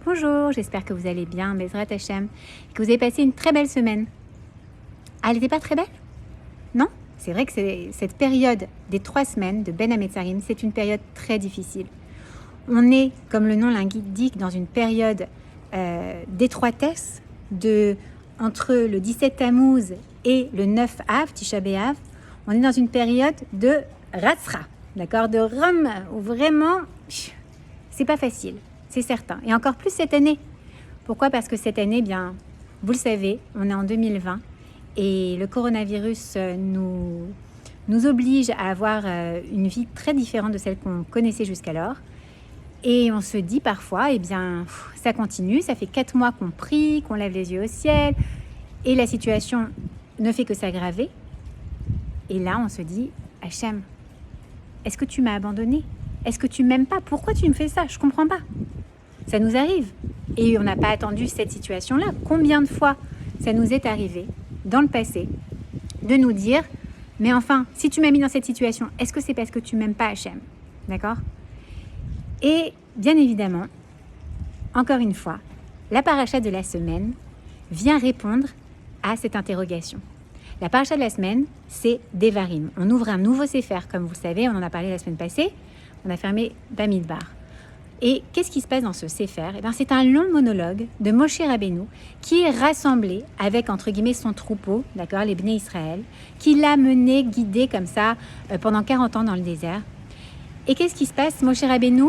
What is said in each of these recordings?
Bonjour, j'espère que vous allez bien, Bezrat Hachem, que vous avez passé une très belle semaine. Ah, elle n'était pas très belle? Non? C'est vrai que cette période des 3 semaines de Ben Hametzarim, c'est une période très difficile. On est, comme le nom l'indique, dans une période d'étroitesse entre le 17 Tammuz et le 9 Av, Tisha B'Av. On est dans une période de Ratzra, d'accord, de Rome, où vraiment, c'est pas facile. C'est certain. Et encore plus cette année. Pourquoi? Parce que cette année, bien, vous le savez, on est en 2020 et le coronavirus nous oblige à avoir une vie très différente de celle qu'on connaissait jusqu'alors. Et on se dit parfois, eh bien, ça continue, ça fait 4 mois qu'on prie, qu'on lève les yeux au ciel et la situation ne fait que s'aggraver. Et là, on se dit, Hachem, est-ce que tu m'as abandonné? Est-ce que tu m'aimes pas? Pourquoi tu me fais ça? Je comprends pas. Ça nous arrive. Et on n'a pas attendu cette situation-là. Combien de fois ça nous est arrivé dans le passé de nous dire, mais enfin, si tu m'as mis dans cette situation, est-ce que c'est parce que tu m'aimes pas, Hachem? D'accord? Et bien évidemment, encore une fois, la paracha de la semaine vient répondre à cette interrogation. La paracha de la semaine, c'est Devarim. On ouvre un nouveau Sefer, comme vous le savez, on en a parlé la semaine passée. On a fermé Bamidbar. Et qu'est-ce qui se passe dans ce Sefer? Eh bien, c'est un long monologue de Moshe Rabbeinu qui est rassemblé avec, entre guillemets, son troupeau, d'accord, les Bnei Israël, qui l'a mené, guidé comme ça pendant 40 ans dans le désert. Et qu'est-ce qui se passe? Moshe Rabbeinu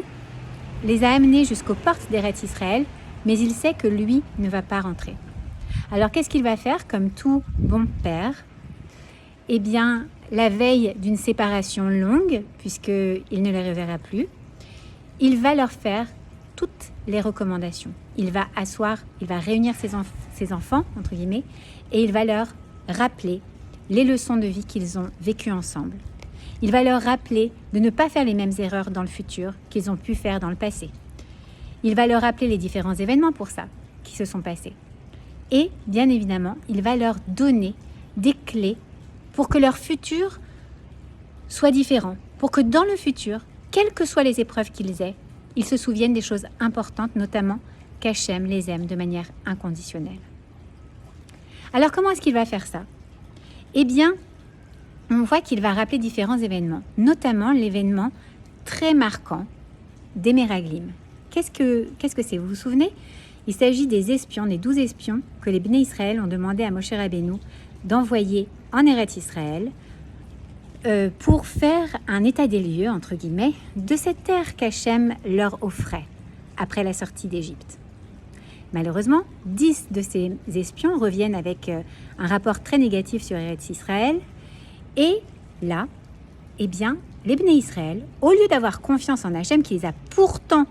les a amenés jusqu'aux portes d'Eretz Israël, mais il sait que lui ne va pas rentrer. Alors, qu'est-ce qu'il va faire comme tout bon père? Eh bien, la veille d'une séparation longue, puisqu'il ne les reverra plus, il va leur faire toutes les recommandations. Il va réunir ses enfants, entre guillemets, et il va leur rappeler les leçons de vie qu'ils ont vécues ensemble. Il va leur rappeler de ne pas faire les mêmes erreurs dans le futur qu'ils ont pu faire dans le passé. Il va leur rappeler les différents événements pour ça qui se sont passés. Et, bien évidemment, il va leur donner des clés pour que leur futur soit différent, pour que dans le futur, quelles que soient les épreuves qu'ils aient, ils se souviennent des choses importantes, notamment qu'Hachem les aime de manière inconditionnelle. Alors comment est-ce qu'il va faire ça? Eh bien, on voit qu'il va rappeler différents événements, notamment l'événement très marquant des Meraglim. Qu'est-ce que c'est? Vous vous souvenez? Il s'agit des espions, des 12 espions que les Bnei Israël ont demandé à Moshe Rabbeinu d'envoyer en Eretz Israël pour faire un état des lieux, entre guillemets, de cette terre qu'Hachem leur offrait après la sortie d'Égypte. Malheureusement, 10 de ces espions reviennent avec un rapport très négatif sur Eretz Israël. Et là, eh bien, les Bnei Israël, au lieu d'avoir confiance en Hachem, qui les a pourtant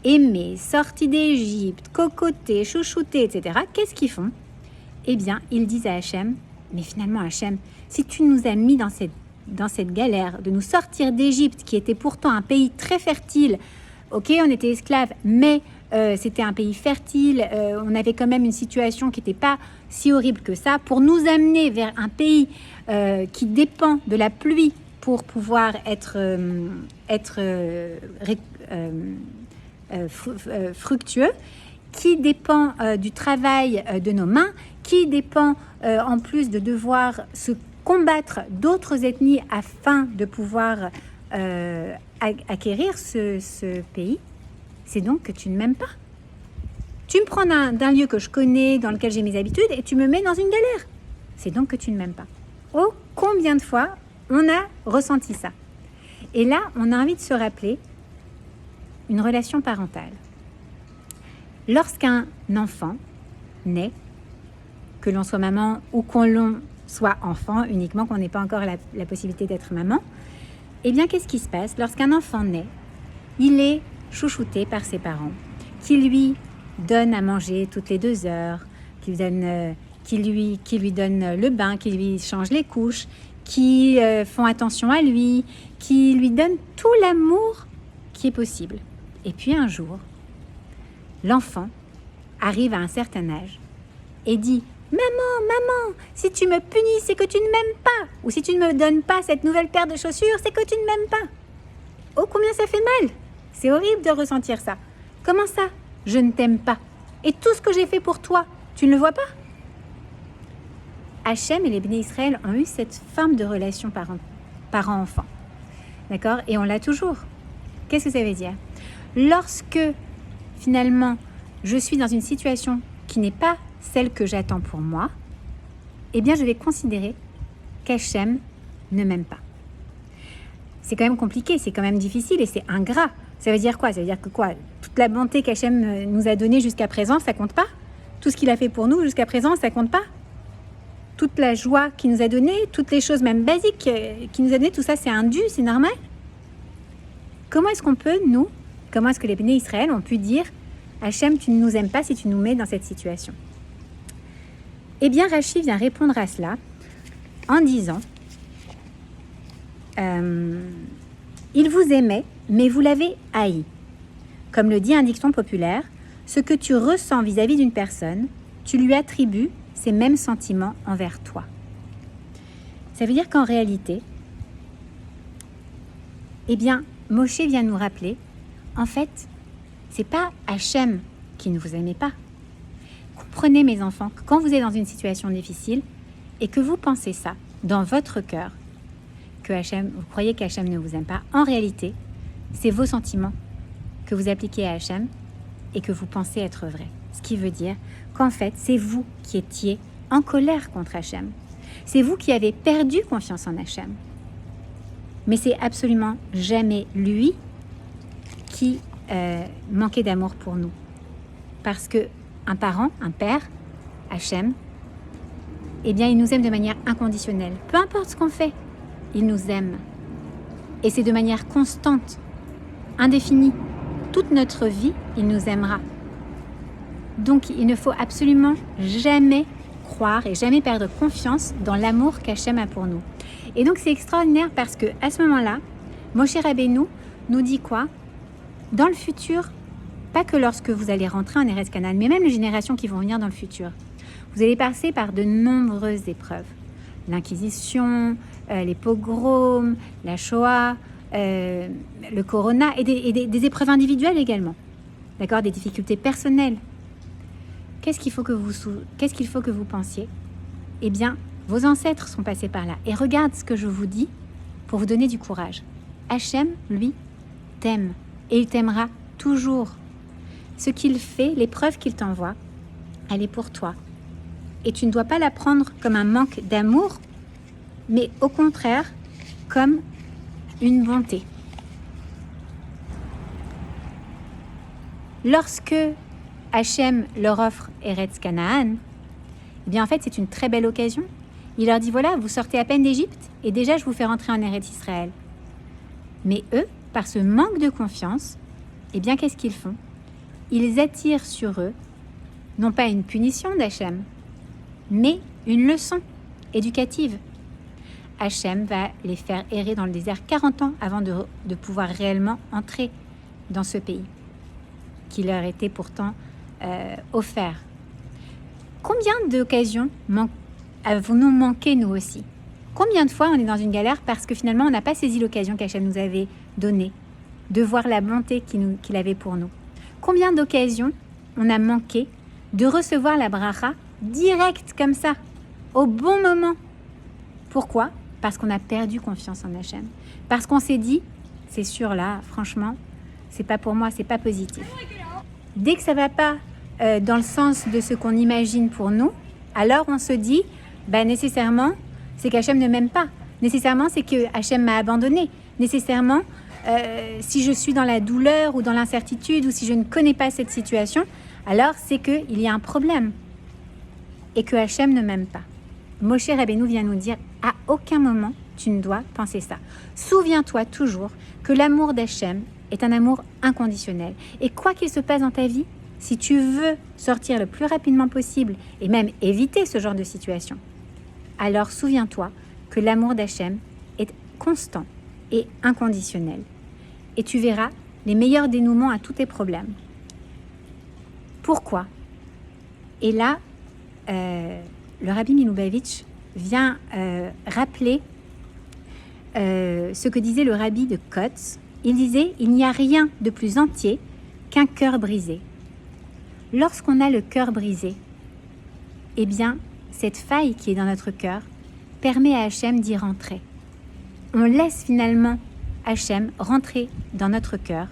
aimés, sortis d'Égypte, cocotés, chouchoutés, etc., qu'est-ce qu'ils font? Eh bien, ils disent à Hachem, mais finalement Hachem, si tu nous as mis dans cette galère de nous sortir d'Égypte, qui était pourtant un pays très fertile, ok, on était esclaves, mais c'était un pays fertile, on avait quand même une situation qui n'était pas si horrible que ça, pour nous amener vers un pays qui dépend de la pluie pour pouvoir être fructueux, qui dépend du travail de nos mains, qui dépend en plus de devoir se combattre d'autres ethnies afin de pouvoir acquérir ce pays, c'est donc que tu ne m'aimes pas. Tu me prends d'un lieu que je connais, dans lequel j'ai mes habitudes, et tu me mets dans une galère. C'est donc que tu ne m'aimes pas. Oh, combien de fois on a ressenti ça? Et là, on a envie de se rappeler une relation parentale. Lorsqu'un enfant naît, que l'on soit maman ou qu'on soit enfant, uniquement qu'on n'ait pas encore la possibilité d'être maman, eh bien, qu'est-ce qui se passe? Lorsqu'un enfant naît, il est chouchouté par ses parents, qui lui donnent à manger toutes les 2 heures, qui lui donnent le bain, qui lui changent les couches, qui font attention à lui, qui lui donnent tout l'amour qui est possible. Et puis un jour, l'enfant arrive à un certain âge et dit « Maman, si tu me punis, c'est que tu ne m'aimes pas. Ou si tu ne me donnes pas cette nouvelle paire de chaussures, c'est que tu ne m'aimes pas. » Oh, combien ça fait mal! C'est horrible de ressentir ça. Comment ça? je ne t'aime pas. Et tout ce que j'ai fait pour toi, tu ne le vois pas? Hachem et les Béné Israël ont eu cette forme de relation parent-enfant. D'accord? Et on l'a toujours. Qu'est-ce que ça veut dire? Lorsque, finalement, je suis dans une situation qui n'est pas celle que j'attends pour moi, eh bien, je vais considérer qu'Hachem ne m'aime pas. C'est quand même compliqué, c'est quand même difficile et c'est ingrat. Ça veut dire quoi? Ça veut dire que quoi? Toute la bonté qu'Hachem nous a donnée jusqu'à présent, ça compte pas? Tout ce qu'il a fait pour nous jusqu'à présent, ça compte pas? Toute la joie qu'il nous a donnée, toutes les choses même basiques qu'il nous a données, tout ça c'est indu, c'est normal? Comment est-ce qu'on peut, nous, comment est-ce que les Béné Israël ont pu dire Hachem, tu ne nous aimes pas si tu nous mets dans cette situation? Eh bien, Rachi vient répondre à cela en disant il vous aimait, mais vous l'avez haï. Comme le dit un dicton populaire, ce que tu ressens vis-à-vis d'une personne, tu lui attribues ces mêmes sentiments envers toi. Ça veut dire qu'en réalité, eh bien, Moshe vient nous rappeler, en fait, c'est pas Hachem qui ne vous aimait pas. Comprenez, mes enfants, que quand vous êtes dans une situation difficile et que vous pensez ça dans votre cœur, que vous croyez qu'Hachem ne vous aime pas, en réalité, c'est vos sentiments que vous appliquez à Hachem et que vous pensez être vrais. Ce qui veut dire qu'en fait, c'est vous qui étiez en colère contre Hachem. C'est vous qui avez perdu confiance en Hachem. Mais c'est absolument jamais lui qui manquait d'amour pour nous. Parce que un parent, un père, Hachem, eh bien, il nous aime de manière inconditionnelle. Peu importe ce qu'on fait, il nous aime. Et c'est de manière constante, indéfinie. Toute notre vie, il nous aimera. Donc, il ne faut absolument jamais croire et jamais perdre confiance dans l'amour qu'Hachem a pour nous. Et donc, c'est extraordinaire parce que à ce moment-là, Moshe Rabbeinu nous dit quoi? Dans le futur, pas que lorsque vous allez rentrer en Eretz Canaan, mais même les générations qui vont venir dans le futur, vous allez passer par de nombreuses épreuves. L'Inquisition, les pogroms, la Shoah, le Corona et des épreuves individuelles également. D'accord? Des difficultés personnelles. Qu'est-ce qu'il faut que vous pensiez? Eh bien, vos ancêtres sont passés par là. Et regarde ce que je vous dis pour vous donner du courage. Hachem, lui, t'aime. Et il t'aimera toujours. Ce qu'il fait, l'épreuve qu'il t'envoie, elle est pour toi. Et tu ne dois pas la prendre comme un manque d'amour, mais au contraire, comme une bonté. Lorsque Hachem leur offre Eretz Canaan, eh bien en fait c'est une très belle occasion. Il leur dit voilà, vous sortez à peine d'Égypte et déjà je vous fais rentrer en Eretz Israël. Mais eux, par ce manque de confiance, eh bien qu'est-ce qu'ils font? Ils attirent sur eux, non pas une punition d'Hachem, mais une leçon éducative. Hachem va les faire errer dans le désert 40 ans avant de pouvoir réellement entrer dans ce pays qui leur était pourtant offert. Combien d'occasions avons-nous manqué nous aussi? Combien de fois on est dans une galère parce que finalement on n'a pas saisi l'occasion qu'Hachem nous avait donnée de voir la bonté qu'il avait pour nous? Combien d'occasions on a manqué de recevoir la bracha direct comme ça, au bon moment? Pourquoi? Parce qu'on a perdu confiance en Hachem. Parce qu'on s'est dit, c'est sûr là, franchement, c'est pas pour moi, c'est pas positif. Dès que ça va pas dans le sens de ce qu'on imagine pour nous, alors on se dit, nécessairement, c'est qu'Hachem ne m'aime pas. Nécessairement, c'est que Hachem m'a abandonné. Nécessairement, si je suis dans la douleur ou dans l'incertitude ou si je ne connais pas cette situation, alors c'est qu'il y a un problème et que Hachem ne m'aime pas. Moshe Rabbeinu vient nous dire, à aucun moment tu ne dois penser ça. Souviens-toi toujours que l'amour d'Hachem est un amour inconditionnel. Et quoi qu'il se passe dans ta vie, si tu veux sortir le plus rapidement possible et même éviter ce genre de situation, alors souviens-toi que l'amour d'Hachem est constant et inconditionnel. Et tu verras les meilleurs dénouements à tous tes problèmes. Pourquoi? Et là, le Rabbi Milubavitch vient rappeler ce que disait le Rabbi de Kotz. Il disait, il n'y a rien de plus entier qu'un cœur brisé. lorsqu'on a le cœur brisé, eh bien, cette faille qui est dans notre cœur permet à Hachem d'y rentrer. On laisse finalement Hachem rentrer dans notre cœur,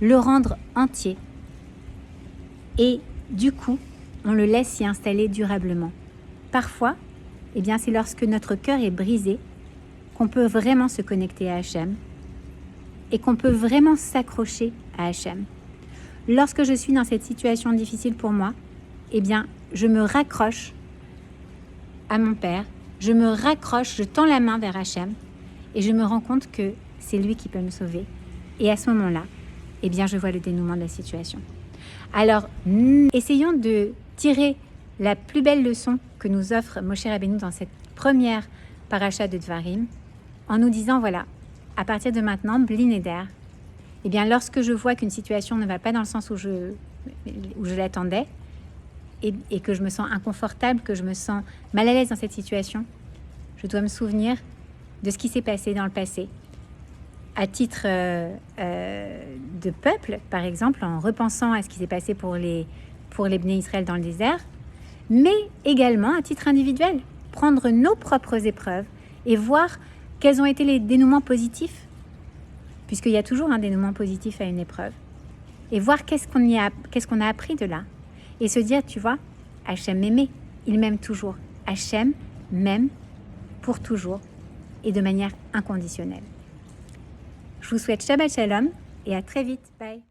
le rendre entier, et du coup, on le laisse s'y installer durablement. Parfois, eh bien, c'est lorsque notre cœur est brisé qu'on peut vraiment se connecter à Hachem et qu'on peut vraiment s'accrocher à Hachem. Lorsque je suis dans cette situation difficile pour moi, eh bien, je me raccroche à mon Père, je me raccroche, je tends la main vers Hachem et je me rends compte que c'est lui qui peut me sauver. Et à ce moment-là, eh bien, je vois le dénouement de la situation. Alors, essayons de tirer la plus belle leçon que nous offre Moshe Rabbeinu dans cette première paracha de Dvarim, en nous disant, voilà, à partir de maintenant, bli neder, eh bien, lorsque je vois qu'une situation ne va pas dans le sens où je l'attendais, et que je me sens inconfortable, que je me sens mal à l'aise dans cette situation, je dois me souvenir de ce qui s'est passé dans le passé. À titre de peuple, par exemple, en repensant à ce qui s'est passé pour les Bnei Israël dans le désert, mais également à titre individuel, prendre nos propres épreuves et voir quels ont été les dénouements positifs, puisqu'il y a toujours un dénouement positif à une épreuve, et voir qu'est-ce qu'on a appris de là, et se dire, tu vois, Hachem m'aimait, il m'aime toujours. Hachem m'aime pour toujours et de manière inconditionnelle. Je vous souhaite Shabbat Shalom et à très vite. Bye.